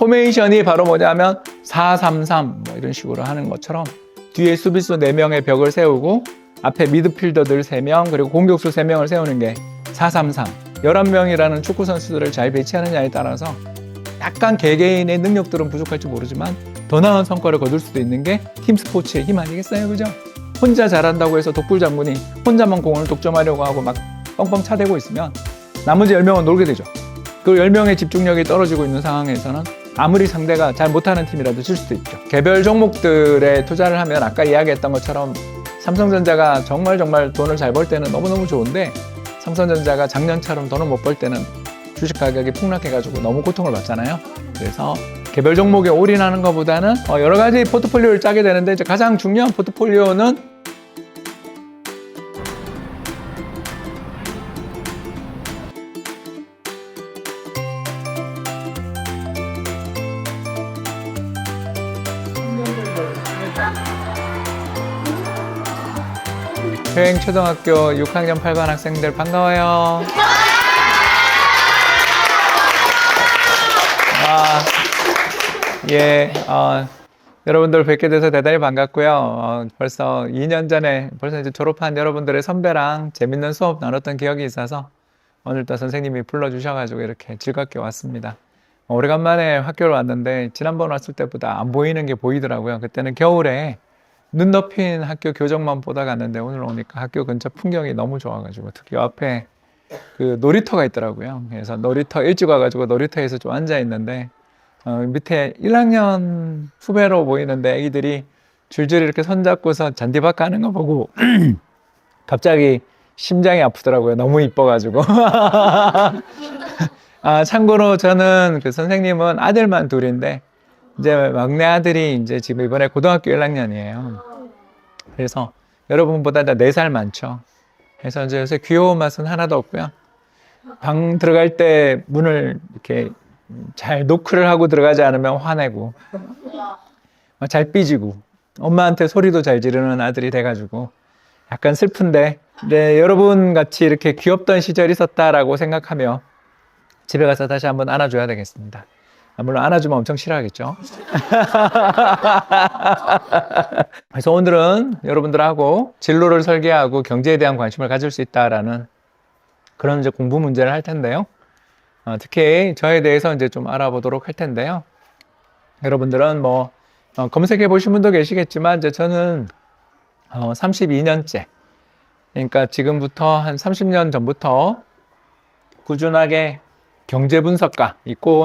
포메이션이 바로 뭐냐면 4-3-3 뭐 이런 식으로 하는 것처럼 뒤에 수비수 4명의 벽을 세우고 앞에 미드필더들 3명 그리고 공격수 3명을 세우는 게 4-3-3. 11명이라는 축구 선수들을 잘 배치하느냐에 따라서 약간 개개인의 능력들은 부족할지 모르지만 더 나은 성과를 거둘 수도 있는 게 팀 스포츠의 힘 아니겠어요? 그죠? 혼자 잘한다고 해서 독불 장군이 혼자만 공을 독점하려고 하고 막 뻥뻥 차대고 있으면 나머지 10명은 놀게 되죠. 그 10명의 집중력이 떨어지고 있는 상황에서는 아무리 상대가 잘 못하는 팀이라도 질 수도 있죠. 개별 종목들에 투자를 하면 아까 이야기했던 것처럼 삼성전자가 정말 돈을 잘 벌 때는 너무너무 좋은데 삼성전자가 작년처럼 돈을 못 벌 때는 주식 가격이 폭락해가지고 너무 고통을 받잖아요. 그래서 개별 종목에 올인하는 것보다는 여러 가지 포트폴리오를 짜게 되는데 이제 가장 중요한 포트폴리오는 효행초등학교 6학년 8반 학생들 반가워요. 여러분들 뵙게 돼서 대단히 반갑고요. 벌써 2년 전에 벌써 이제 졸업한 여러분들의 선배랑 재밌는 수업 나눴던 기억이 있어서 오늘 또 선생님이 불러주셔가지고 이렇게 즐겁게 왔습니다. 오래간만에 학교를 왔는데 지난번 왔을 때보다 안 보이는 게 보이더라고요. 그때는 겨울에 눈 덮인 학교 교정만 보다 갔는데 오늘 오니까 학교 근처 풍경이 너무 좋아가지고 특히 앞에 그 놀이터가 있더라고요. 그래서 놀이터 일찍 와가지고 놀이터에서 좀 앉아 있는데 밑에 1학년 후배로 보이는데 애기들이 줄줄이 이렇게 손잡고서 잔디밭 가는 거 보고 갑자기 심장이 아프더라고요. 너무 이뻐가지고. 참고로 저는 그 선생님은 아들만 둘인데 이제 막내 아들이 이제 지금 이번에 고등학교 1학년이에요. 그래서 여러분보다 4살 많죠. 그래서 이제 요새 귀여운 맛은 하나도 없고요. 방 들어갈 때 문을 이렇게 잘 노크를 하고 들어가지 않으면 화내고 잘 삐지고 엄마한테 소리도 잘 지르는 아들이 돼가지고 약간 슬픈데 네, 여러분 같이 이렇게 귀엽던 시절이 있었다라고 생각하며 집에 가서 다시 한번 안아줘야 되겠습니다. 물론 안아주면 엄청 싫어하겠죠. 그래서 오늘은 여러분들하고 진로를 설계하고 경제에 대한 관심을 가질 수 있다라는 그런 이제 공부 문제를 할 텐데요. 특히 저에 대해서 이제 좀 알아보도록 할 텐데요. 여러분들은 뭐 검색해 보신 분도 계시겠지만 이제 저는 32년째, 그러니까 지금부터 한 30년 전부터 꾸준하게 경제 분석가,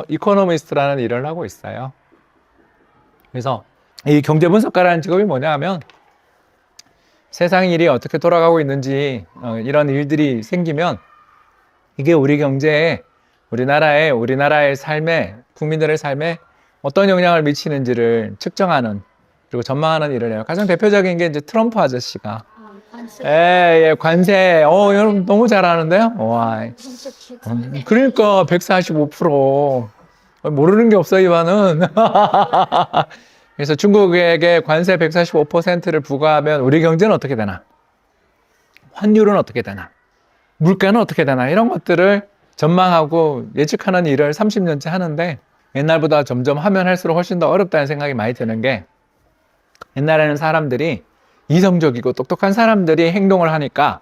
이코노미스트라는 일을 하고 있어요. 그래서 이 경제 분석가라는 직업이 뭐냐 하면 세상 일이 어떻게 돌아가고 있는지 이런 일들이 생기면 이게 우리 경제에 우리나라의 삶에, 국민들의 삶에 어떤 영향을 미치는지를 측정하는 그리고 전망하는 일을 해요. 가장 대표적인 게 이제 트럼프 아저씨가 관세. 여러분 너무 잘하는데요? 와. 그러니까 145%. 모르는 게 없어, 이반은. 그래서 중국에게 관세 145%를 부과하면 우리 경제는 어떻게 되나? 환율은 어떻게 되나? 물가는 어떻게 되나? 이런 것들을 전망하고 예측하는 일을 30년째 하는데 옛날보다 점점 하면 할수록 훨씬 더 어렵다는 생각이 많이 드는 게 옛날에는 사람들이 이성적이고 똑똑한 사람들이 행동을 하니까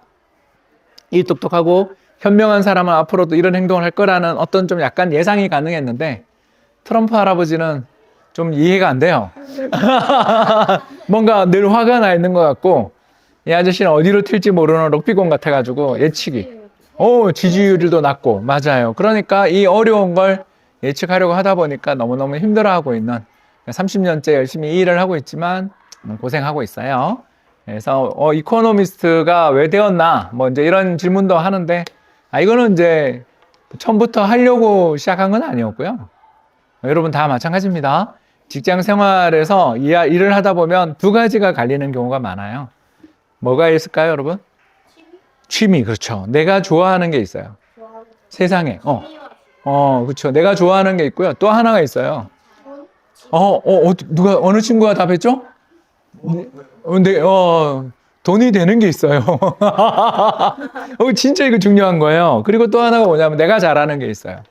이 똑똑하고 현명한 사람은 앞으로도 이런 행동을 할 거라는 어떤 좀 약간 예상이 가능했는데 트럼프 할아버지는 좀 이해가 안 돼요. 뭔가 늘 화가 나 있는 것 같고 이 아저씨는 어디로 튈지 모르는 럭비공 같아가지고 예측이 지지율도 낮고 맞아요. 그러니까 이 어려운 걸 예측하려고 하다 보니까 너무너무 힘들어하고 있는 30년째 열심히 이 일을 하고 있지만 고생하고 있어요. 그래서 이코노미스트가 왜 되었나 뭐 이제 이런 질문도 하는데 이거는 이제 처음부터 하려고 시작한 건 아니었고요. 여러분 다 마찬가지입니다. 직장 생활에서 일을 하다 보면 두 가지가 갈리는 경우가 많아요. 뭐가 있을까요, 여러분? 취미, 그렇죠. 내가 좋아하는 게 있어요. 세상에. 그렇죠. 내가 좋아하는 게 있고요. 또 하나가 있어요. 어느 친구가 답했죠? 근데, 돈이 되는 게 있어요. 진짜 이거 중요한 거예요. 그리고 또 하나가 뭐냐면 내가 잘하는 게 있어요.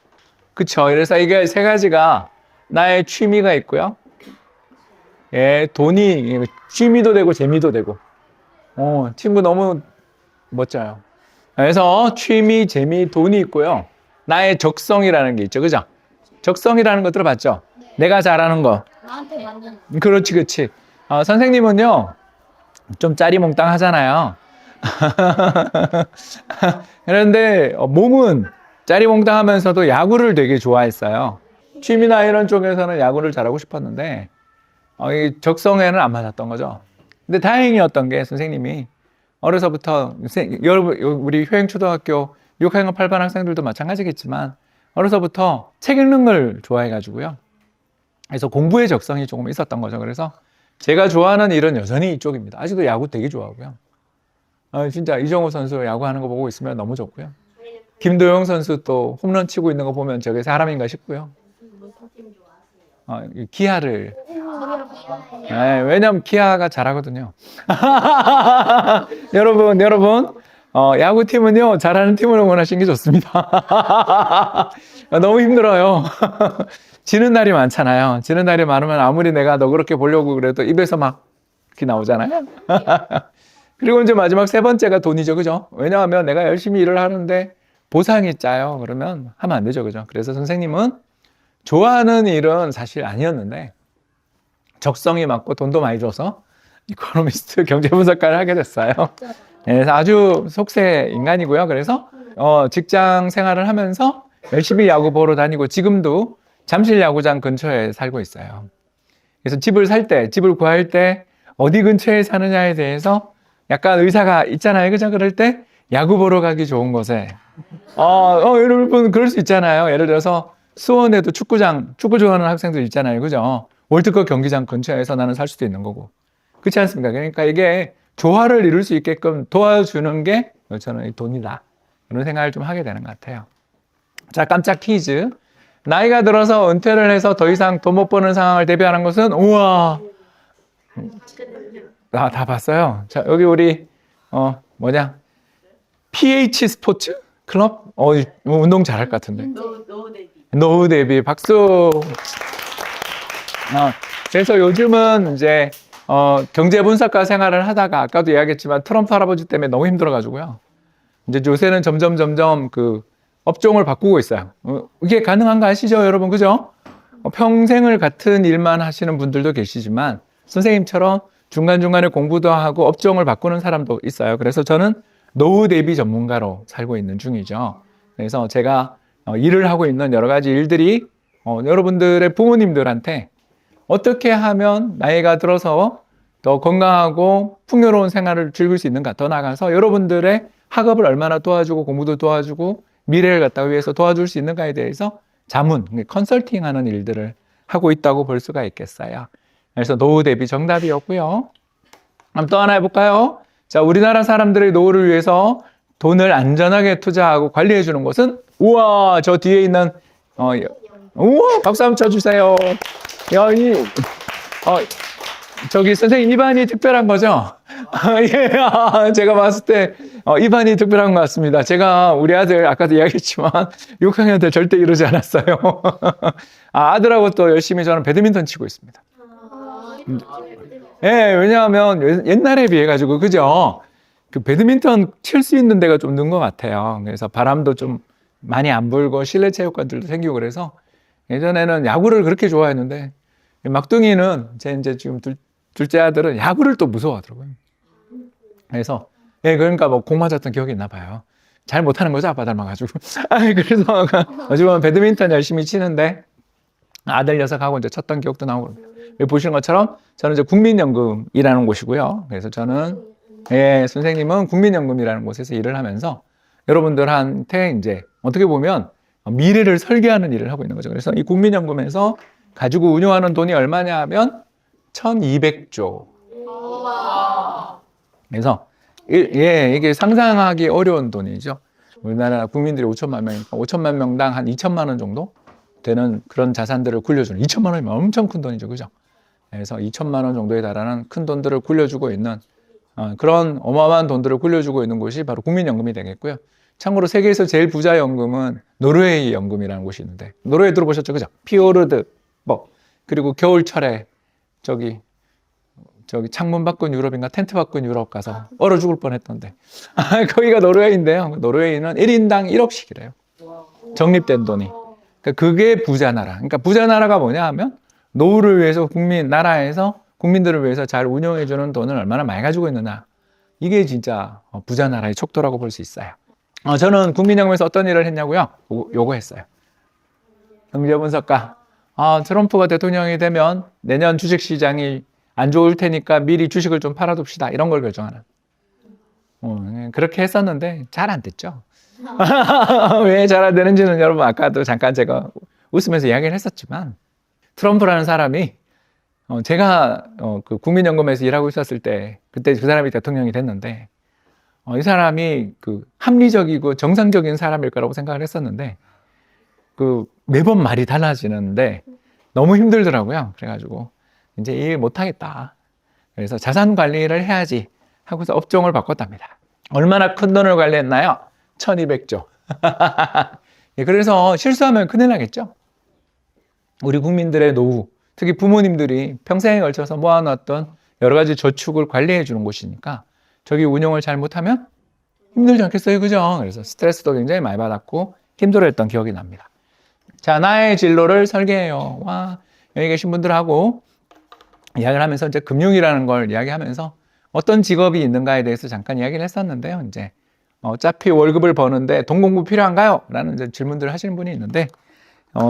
그쵸. 그래서 이게 세 가지가 나의 취미가 있고요. 예, 돈이 취미도 되고 재미도 되고. 친구 너무 멋져요. 그래서 취미, 재미, 돈이 있고요. 나의 적성이라는 게 있죠. 그죠? 적성이라는 거 들어봤죠? 내가 잘하는 거. 나한테 맞는. 그렇지, 그렇지. 선생님은요, 좀 짜리몽땅 하잖아요. 그런데 몸은 짜리몽땅 하면서도 야구를 되게 좋아했어요. 취미나 이런 쪽에서는 야구를 잘하고 싶었는데, 이 적성에는 안 맞았던 거죠. 근데 다행이었던 게 선생님이 어려서부터, 여러분, 우리 효행초등학교 6학년 8반 학생들도 마찬가지겠지만, 어려서부터 책 읽는 걸 좋아해가지고요. 그래서 공부의 적성이 조금 있었던 거죠. 그래서 제가 좋아하는 일은 여전히 이쪽입니다. 아직도 야구 되게 좋아하고요. 진짜 이정우 선수 야구하는 거 보고 있으면 너무 좋고요. 김도영 선수 또 홈런 치고 있는 거 보면 저게 사람인가 싶고요. 기아를. 네, 왜냐면 기아가 잘하거든요. 여러분, 야구팀은요, 잘하는 팀을 응원하시는 게 좋습니다. 너무 힘들어요. 지는 날이 많잖아요. 지는 날이 많으면 아무리 내가 너그럽게 보려고 그래도 입에서 막 이렇게 나오잖아요. 그리고 이제 마지막 세 번째가 돈이죠. 그죠? 왜냐하면 내가 열심히 일을 하는데 보상이 짜요. 그러면 하면 안 되죠. 그죠? 그래서 선생님은 좋아하는 일은 사실 아니었는데 적성이 맞고 돈도 많이 줘서 이코노미스트 경제분석가를 하게 됐어요. 그래서 아주 속세 인간이고요. 그래서 직장 생활을 하면서 열심히 야구 보러 다니고 지금도 잠실 야구장 근처에 살고 있어요. 그래서 집을 구할 때 어디 근처에 사느냐에 대해서 약간 의사가 있잖아요. 그죠? 그럴 때 야구 보러 가기 좋은 곳에. 여러분 그럴 수 있잖아요. 예를 들어서 수원에도 축구 좋아하는 학생들 있잖아요. 그죠? 월드컵 경기장 근처에서 나는 살 수도 있는 거고. 그렇지 않습니까? 그러니까 이게 조화를 이룰 수 있게끔 도와주는 게 저는 돈이다. 그런 생각을 좀 하게 되는 것 같아요. 자, 깜짝 퀴즈. 나이가 들어서 은퇴를 해서 더 이상 돈 못 버는 상황을 대비하는 것은, 우와. 다 봤어요. 자, 여기 우리, PH 스포츠 클럽? 운동 잘할 것 같은데. 노후 대비. 박수. 그래서 요즘은 이제, 경제분석가 생활을 하다가 아까도 이야기했지만 트럼프 할아버지 때문에 너무 힘들어가지고요. 이제 요새는 점점 업종을 바꾸고 있어요. 이게 가능한 거 아시죠, 여러분? 그죠? 평생을 같은 일만 하시는 분들도 계시지만 선생님처럼 중간중간에 공부도 하고 업종을 바꾸는 사람도 있어요. 그래서 저는 노후 대비 전문가로 살고 있는 중이죠. 그래서 제가 일을 하고 있는 여러 가지 일들이 여러분들의 부모님들한테 어떻게 하면 나이가 들어서 더 건강하고 풍요로운 생활을 즐길 수 있는가, 더 나아가서 여러분들의 학업을 얼마나 도와주고 공부도 도와주고 미래를 갖다가 위해서 도와줄 수 있는가에 대해서 자문, 컨설팅하는 일들을 하고 있다고 볼 수가 있겠어요. 그래서 노후 대비 정답이었고요. 그럼 또 하나 해볼까요? 자, 우리나라 사람들의 노후를 위해서 돈을 안전하게 투자하고 관리해 주는 것은, 우와, 저 뒤에 있는 우와, 박수 한번 쳐주세요. 저기 선생님 입안이 특별한 거죠? 예, 제가 봤을 때 입안이 특별한 것 같습니다. 제가 우리 아들 아까도 이야기했지만 6학년 때 절대 이러지 않았어요. 아들하고 또 열심히 저는 배드민턴 치고 있습니다. 예, 왜냐하면 옛날에 비해 가지고 그죠? 그 배드민턴 칠 수 있는 데가 좀 는 것 같아요. 그래서 바람도 좀 많이 안 불고 실내 체육관들도 생기고 그래서 예전에는 야구를 그렇게 좋아했는데 막둥이는 이제 지금 둘째 아들은 야구를 또 무서워하더라고요. 그래서 그러니까 뭐 공 맞았던 기억이 있나 봐요. 잘 못하는 거죠, 아빠 닮아가지고. 그래서 요즘은 배드민턴 열심히 치는데 아들 녀석하고 이제 쳤던 기억도 나오고. 여기 보시는 것처럼 저는 이제 국민연금이라는 곳이고요. 그래서 저는 선생님은 국민연금이라는 곳에서 일을 하면서 여러분들한테 이제 어떻게 보면 미래를 설계하는 일을 하고 있는 거죠. 그래서 이 국민연금에서 가지고 운용하는 돈이 얼마냐 하면 1200조. 그래서 이게 상상하기 어려운 돈이죠. 우리나라 국민들이 5천만 명이니까 5천만 명당 한 2천만 원 정도 되는 그런 자산들을 굴려주는 2천만 원이면 엄청 큰 돈이죠. 그죠? 그래서 2천만 원 정도에 달하는 큰 돈들을 굴려주고 있는 그런 어마어마한 돈들을 굴려주고 있는 곳이 바로 국민연금이 되겠고요. 참고로 세계에서 제일 부자 연금은 노르웨이 연금이라는 곳이 있는데 노르웨이 들어보셨죠? 그죠? 피오르드 비법. 그리고 겨울철에 저기 창문 밖은 유럽인가 텐트 밖은 유럽 가서 얼어 죽을 뻔했던데. 거기가 노르웨이인데요. 노르웨이는 1인당 1억씩이래요. 적립된 돈이. 그러니까 그게 부자 나라. 그러니까 부자 나라가 뭐냐 하면 노후를 위해서 나라에서 국민들을 위해서 잘 운영해주는 돈을 얼마나 많이 가지고 있느냐. 이게 진짜 부자 나라의 척도라고 볼 수 있어요. 저는 국민연금에서 어떤 일을 했냐고요? 요거 했어요. 경제 분석가. 트럼프가 대통령이 되면 내년 주식시장이 안 좋을 테니까 미리 주식을 좀 팔아둡시다. 이런 걸 결정하는. 그렇게 했었는데 잘 안 됐죠. 왜 잘 안 되는지는 여러분 아까도 잠깐 제가 웃으면서 이야기를 했었지만 트럼프라는 사람이 제가 그 국민연금에서 일하고 있었을 때 그때 그 사람이 대통령이 됐는데 이 사람이 그 합리적이고 정상적인 사람일 거라고 생각을 했었는데 그 매번 말이 달라지는데 너무 힘들더라고요. 그래가지고 이제 일 못하겠다. 그래서 자산 관리를 해야지 하고서 업종을 바꿨답니다. 얼마나 큰 돈을 관리했나요? 1200조. 그래서 실수하면 큰일 나겠죠. 우리 국민들의 노후, 특히 부모님들이 평생에 걸쳐서 모아놨던 여러 가지 저축을 관리해 주는 곳이니까 저기 운용을 잘못하면 힘들지 않겠어요? 그죠? 그래서 스트레스도 굉장히 많이 받았고 힘들어했던 기억이 납니다. 자, 나의 진로를 설계해요. 와, 여기 계신 분들하고 이야기를 하면서 이제 금융이라는 걸 이야기하면서 어떤 직업이 있는가에 대해서 잠깐 이야기를 했었는데요. 이제 어차피 월급을 버는데 돈 공부 필요한가요? 라는 이제 질문들을 하시는 분이 있는데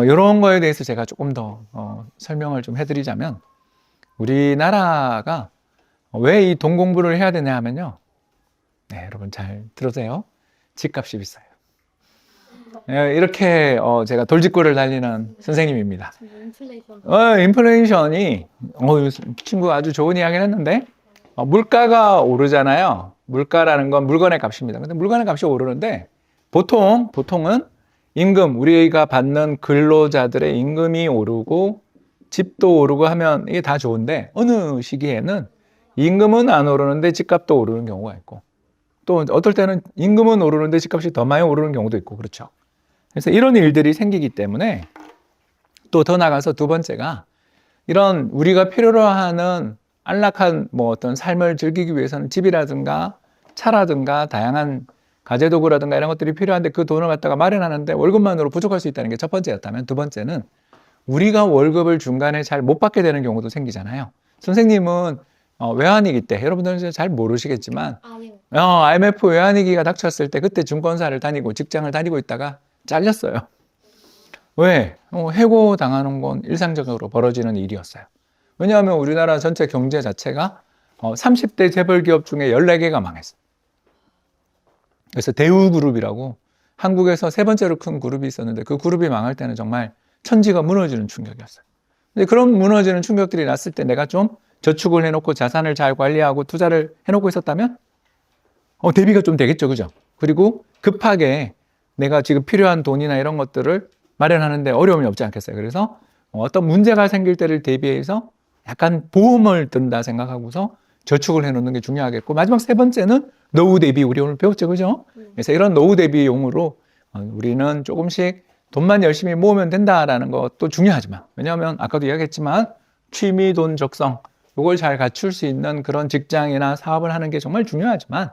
이런 거에 대해서 제가 조금 더 설명을 좀 해드리자면 우리나라가 왜 이 돈 공부를 해야 되냐 하면요. 네, 여러분 잘 들으세요. 집값이 비싸요. 이렇게 제가 돌직구를 달리는 선생님입니다. 인플레이션이 친구가 아주 좋은 이야기를 했는데 물가가 오르잖아요. 물가라는 건 물건의 값입니다. 근데 물건의 값이 오르는데 보통은 임금, 우리가 받는 근로자들의 임금이 오르고 집도 오르고 하면 이게 다 좋은데 어느 시기에는 임금은 안 오르는데 집값도 오르는 경우가 있고 또 어떨 때는 임금은 오르는데 집값이 더 많이 오르는 경우도 있고 그렇죠. 그래서 이런 일들이 생기기 때문에 또 더 나가서 두 번째가 이런 우리가 필요로 하는 안락한 어떤 삶을 즐기기 위해서는 집이라든가 차라든가 다양한 가재도구라든가 이런 것들이 필요한데 그 돈을 갖다가 마련하는데 월급만으로 부족할 수 있다는 게 첫 번째였다면 두 번째는 우리가 월급을 중간에 잘 못 받게 되는 경우도 생기잖아요. 선생님은 외환위기 때 여러분들은 잘 모르시겠지만 IMF 외환위기가 닥쳤을 때 그때 증권사를 다니고 직장을 다니고 있다가 잘렸어요. 왜? 해고 당하는 건 일상적으로 벌어지는 일이었어요. 왜냐하면 우리나라 전체 경제 자체가 30대 재벌기업 중에 14개가 망했어요. 그래서 대우그룹이라고 한국에서 세 번째로 큰 그룹이 있었는데 그 그룹이 망할 때는 정말 천지가 무너지는 충격이었어요. 근데 그런 무너지는 충격들이 났을 때 내가 좀 저축을 해놓고 자산을 잘 관리하고 투자를 해놓고 있었다면 대비가 좀 되겠죠. 그죠? 그리고 급하게 내가 지금 필요한 돈이나 이런 것들을 마련하는데 어려움이 없지 않겠어요. 그래서 어떤 문제가 생길 때를 대비해서 약간 보험을 든다 생각하고서 저축을 해놓는 게 중요하겠고 마지막 세 번째는 노후 대비 우리 오늘 배웠죠. 그죠? 그래서 이런 노후 대비용으로 우리는 조금씩 돈만 열심히 모으면 된다라는 것도 중요하지만 왜냐하면 아까도 이야기했지만 취미 돈 적성 이걸 잘 갖출 수 있는 그런 직장이나 사업을 하는 게 정말 중요하지만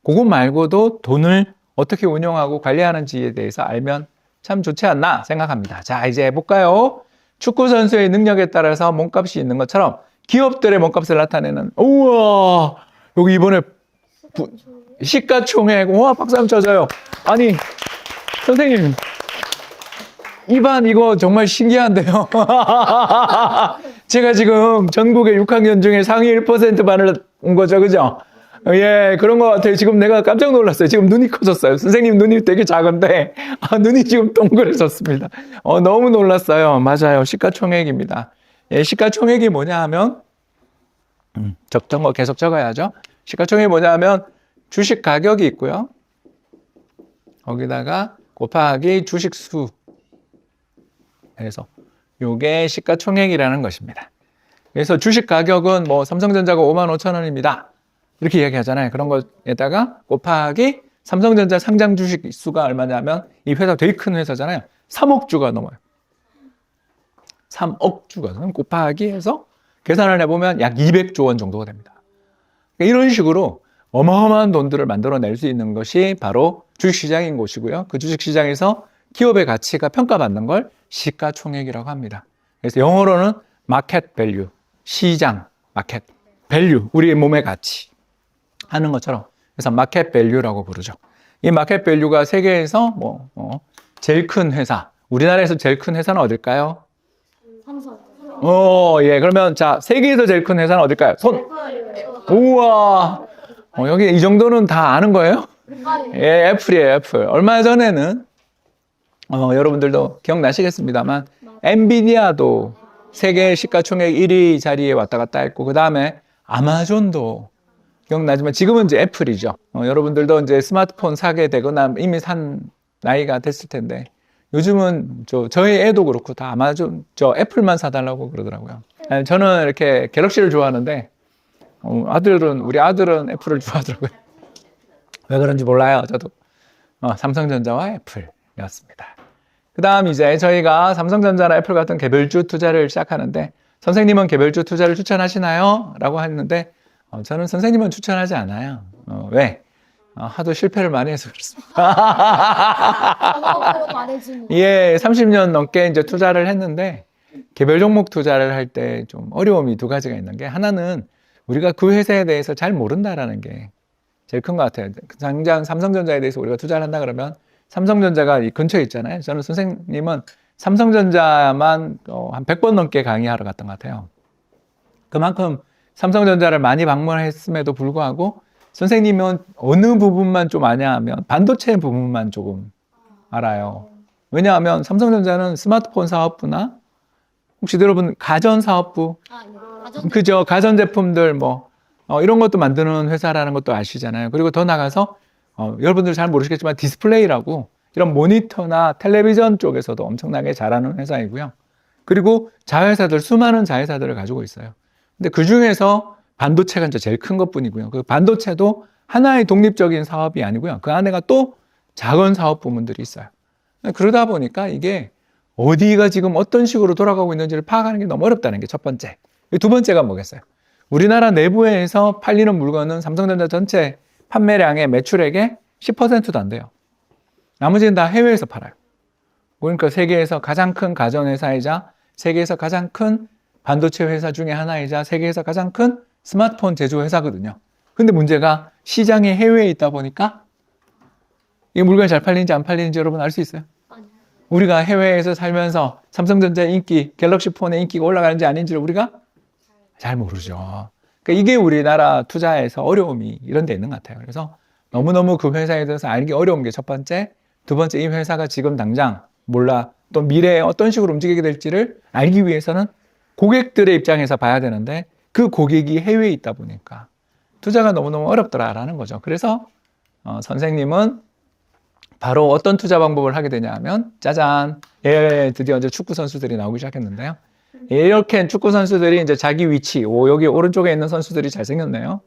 그것 말고도 돈을 어떻게 운영하고 관리하는지에 대해서 알면 참 좋지 않나 생각합니다. 자, 이제 해볼까요? 축구선수의 능력에 따라서 몸값이 있는 것처럼 기업들의 몸값을 나타내는 우와 여기 이번에 시가총액 우와 박수 한번 쳐줘요. 아니 선생님 이반 이거 정말 신기한데요. 제가 지금 전국의 6학년 중에 상위 1% 반을 온 거죠. 그죠? 예, 그런 것 같아요. 지금 내가 깜짝 놀랐어요. 지금 눈이 커졌어요. 선생님 눈이 되게 작은데, 눈이 지금 동그래졌습니다. 너무 놀랐어요. 맞아요. 시가총액입니다. 예, 시가총액이 뭐냐 하면, 적던 거 계속 적어야죠. 시가총액이 뭐냐 하면, 주식 가격이 있고요. 거기다가 곱하기 주식 수. 그래서 요게 시가총액이라는 것입니다. 그래서 주식 가격은 삼성전자가 55,000원입니다. 이렇게 이야기하잖아요. 그런 거에다가 곱하기 삼성전자 상장 주식 수가 얼마냐면 이 회사 되게 큰 회사잖아요. 3억 주가 넘어요. 3억 주거든. 곱하기 해서 계산을 해보면 약 200조 원 정도가 됩니다. 그러니까 이런 식으로 어마어마한 돈들을 만들어낼 수 있는 것이 바로 주식시장인 곳이고요. 그 주식시장에서 기업의 가치가 평가받는 걸 시가총액이라고 합니다. 그래서 영어로는 마켓 밸류, 시장, 마켓 밸류, 우리의 몸의 가치 하는 것처럼 그래서 마켓 밸류라고 부르죠. 이 마켓 밸류가 세계에서 제일 큰 회사, 우리나라에서 제일 큰 회사는 어딜까요? 삼성. 예. 그러면 자, 세계에서 제일 큰 회사는 어딜까요? 손. 우와. 여기 이 정도는 다 아는 거예요? 예, 애플이에요, 애플. 얼마 전에는 여러분들도 기억나시겠습니다만 엔비디아도 세계 시가총액 1위 자리에 왔다 갔다 했고 그 다음에 아마존도 기억나지만 지금은 이제 애플이죠. 여러분들도 이제 스마트폰 사게 되거나 이미 산 나이가 됐을 텐데 요즘은 저희 애도 그렇고 다 아마존, 애플만 사달라고 그러더라고요. 저는 이렇게 갤럭시를 좋아하는데 우리 아들은 애플을 좋아하더라고요. 왜 그런지 몰라요. 저도 삼성전자와 애플이었습니다. 그 다음 이제 저희가 삼성전자나 애플 같은 개별주 투자를 시작하는데 선생님은 개별주 투자를 추천하시나요? 라고 했는데 저는 선생님은 추천하지 않아요. 왜? 하도 실패를 많이 해서 그렇습니다. 예, 30년 넘게 이제 투자를 했는데 개별 종목 투자를 할 때 좀 어려움이 두 가지가 있는 게 하나는 우리가 그 회사에 대해서 잘 모른다라는 게 제일 큰 것 같아요. 당장 삼성전자에 대해서 우리가 투자를 한다 그러면 삼성전자가 이 근처에 있잖아요. 저는 선생님은 삼성전자만 한 100번 넘게 강의하러 갔던 것 같아요. 그만큼 삼성전자를 많이 방문했음에도 불구하고 선생님은 어느 부분만 좀 아냐 하면 반도체 부분만 조금 알아요. 왜냐하면 삼성전자는 스마트폰 사업부나 혹시 여러분 가전사업부 그죠? 가전제품들 이런 것도 만드는 회사라는 것도 아시잖아요. 그리고 더 나가서 여러분들 잘 모르시겠지만 디스플레이라고 이런 모니터나 텔레비전 쪽에서도 엄청나게 잘하는 회사이고요. 그리고 자회사들, 수많은 자회사들을 가지고 있어요. 근데 그 중에서 반도체가 이제 제일 큰 것뿐이고요. 그 반도체도 하나의 독립적인 사업이 아니고요. 그 안에가 또 작은 사업 부문들이 있어요. 그러다 보니까 이게 어디가 지금 어떤 식으로 돌아가고 있는지를 파악하는 게 너무 어렵다는 게 첫 번째. 두 번째가 뭐겠어요? 우리나라 내부에서 팔리는 물건은 삼성전자 전체 판매량의 매출액의 10%도 안 돼요. 나머지는 다 해외에서 팔아요. 그러니까 세계에서 가장 큰 가전회사이자 세계에서 가장 큰 반도체 회사 중에 하나이자 세계에서 가장 큰 스마트폰 제조회사거든요. 근데 문제가 시장이 해외에 있다 보니까 이 물건이 잘 팔리는지 안 팔리는지 여러분 알 수 있어요? 우리가 해외에서 살면서 삼성전자의 인기, 갤럭시 폰의 인기가 올라가는지 아닌지를 우리가 잘 모르죠. 그러니까 이게 우리나라 투자에서 어려움이 이런 데 있는 것 같아요. 그래서 너무너무 그 회사에 대해서 알기 어려운 게 첫 번째. 두 번째, 이 회사가 지금 당장 몰라. 또 미래에 어떤 식으로 움직이게 될지를 알기 위해서는 고객들의 입장에서 봐야 되는데 그 고객이 해외에 있다 보니까 투자가 너무너무 어렵더라라는 거죠. 그래서 선생님은 바로 어떤 투자 방법을 하게 되냐 하면 짜잔, 드디어 이제 축구 선수들이 나오기 시작했는데요. 이렇게 축구 선수들이 이제 자기 위치, 여기 오른쪽에 있는 선수들이 잘생겼네요.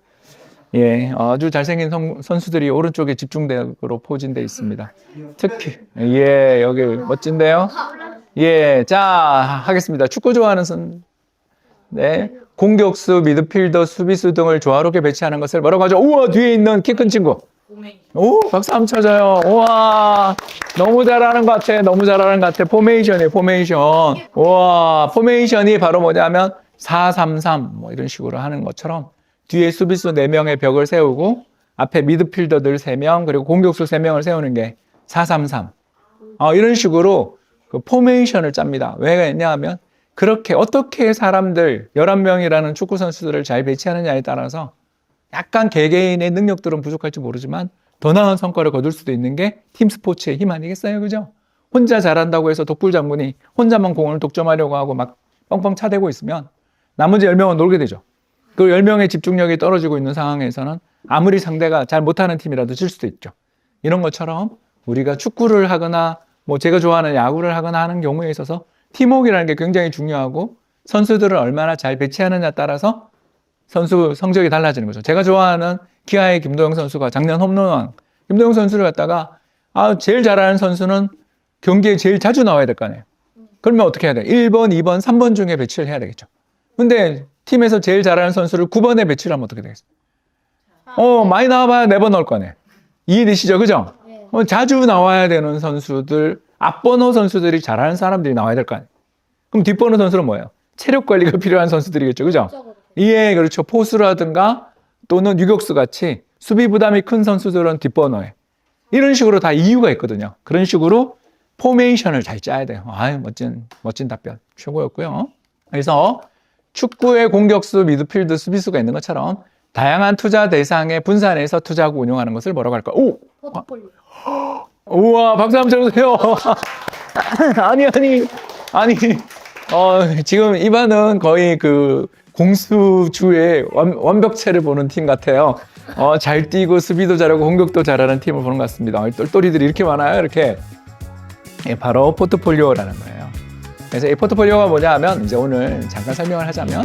예, 아주 잘생긴 선수들이 오른쪽에 집중적으로 포진되어 있습니다. 특히, 예, 여기 멋진데요. 예, 자, 하겠습니다. 축구 좋아하는 네. 공격수, 미드필더, 수비수 등을 조화롭게 배치하는 것을 뭐라고 하죠? 우와, 뒤에 있는 키 큰 친구. 오, 박수 한번 쳐줘요. 우와, 너무 잘하는 것 같아. 너무 잘하는 것 같아. 포메이션이에요, 포메이션. 우와, 포메이션이 바로 뭐냐면 4-3-3 이런 식으로 하는 것처럼 뒤에 수비수 4명의 벽을 세우고 앞에 미드필더들 3명 그리고 공격수 3명을 세우는 게 4-3-3. 이런 식으로 그 포메이션을 짭니다. 왜 그랬냐 하면 그렇게 어떻게 사람들 11명이라는 축구 선수들을 잘 배치하느냐에 따라서 약간 개개인의 능력들은 부족할지 모르지만 더 나은 성과를 거둘 수도 있는 게 팀 스포츠의 힘 아니겠어요? 그죠? 혼자 잘한다고 해서 독불 장군이 혼자만 공을 독점하려고 하고 막 뻥뻥 차대고 있으면 나머지 10명은 놀게 되죠. 그 10명의 집중력이 떨어지고 있는 상황에서는 아무리 상대가 잘 못하는 팀이라도 질 수도 있죠. 이런 것처럼 우리가 축구를 하거나 제가 좋아하는 야구를 하거나 하는 경우에 있어서 팀워크라는 게 굉장히 중요하고 선수들을 얼마나 잘 배치하느냐에 따라서 선수 성적이 달라지는 거죠. 제가 좋아하는 기아의 김도영 선수가 작년 홈런왕 김도영 선수를 갖다가 제일 잘하는 선수는 경기에 제일 자주 나와야 될 거 아니에요. 그러면 어떻게 해야 돼? 1번, 2번, 3번 중에 배치를 해야 되겠죠. 근데 팀에서 제일 잘하는 선수를 9번에 배치를 하면 어떻게 되겠어? 많이 나와봐야 4번 넣을 거네. 이해되시죠? 그죠? 네. 자주 나와야 되는 선수들, 앞번호 선수들이 잘하는 사람들이 나와야 될 거 아니에요. 그럼 뒷번호 선수는 뭐예요? 체력 관리가 필요한 선수들이겠죠. 그죠? 적으로. 예, 그렇죠. 포수라든가 또는 유격수 같이 수비 부담이 큰 선수들은 뒷번호에. 이런 식으로 다 이유가 있거든요. 그런 식으로 포메이션을 잘 짜야 돼요. 아유, 멋진 답변. 최고였고요. 그래서 축구의 공격수, 미드필드, 수비수가 있는 것처럼 다양한 투자 대상에 분산해서 투자하고 운용하는 것을 뭐라고 할까? 오! 포트폴리오. 우와, 박수 한번 쳐주세요. 아니. 지금 이반은 거의 그 공수주의 완벽체를 보는 팀 같아요. 잘 뛰고 수비도 잘하고 공격도 잘하는 팀을 보는 것 같습니다. 똘똘이들이 이렇게 많아요. 이렇게. 예, 바로 포트폴리오라는 거예요. 그래서 이 포트폴리오가 뭐냐 하면 이제 오늘 잠깐 설명을 하자면